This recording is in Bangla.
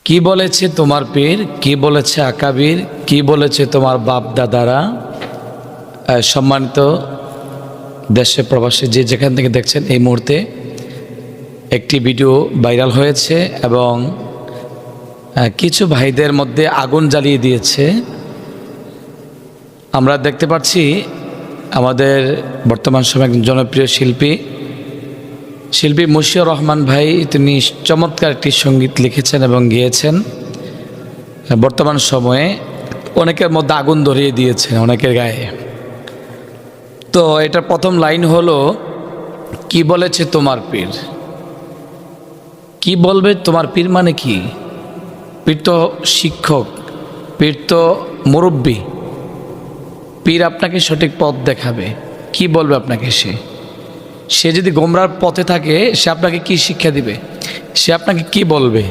কি বলেছে তোমার পীর, কি বলেছে আকাবির, কি বলেছে তোমার বাপ দাদারা। সম্মানিত দেশে প্রবাসী যে যেখান থেকে দেখছেন, এই মুহূর্তে একটি ভিডিও ভাইরাল হয়েছে এবং কিছু ভাইদের মধ্যে আগুন জ্বালিয়ে দিয়েছে। আমরা দেখতে পাচ্ছি আমাদের বর্তমান সময়ে একজন জনপ্রিয় শিল্পী মশিউর রহমান ভাই, তিনি চমৎকার একটি সঙ্গীত লিখেছেন এবং গেয়েছেন। বর্তমান সময়ে অনেকের মধ্যে আগুন ধরিয়ে দিয়েছেন অনেকের গায়ে। তো এটার প্রথম লাইন হলো, কি বলেছে তোমার পীর। কি বলবে তোমার পীর মানে কি? পীর তো শিক্ষক, পীর তো মুরব্বী, পীর আপনাকে সঠিক পথ দেখাবে। কি বলবে আপনাকে? সে যদি গোমরার পথে থাকে, সে আপনাকে কি শিক্ষা দিবে? সে আপনাকে কি বলবে?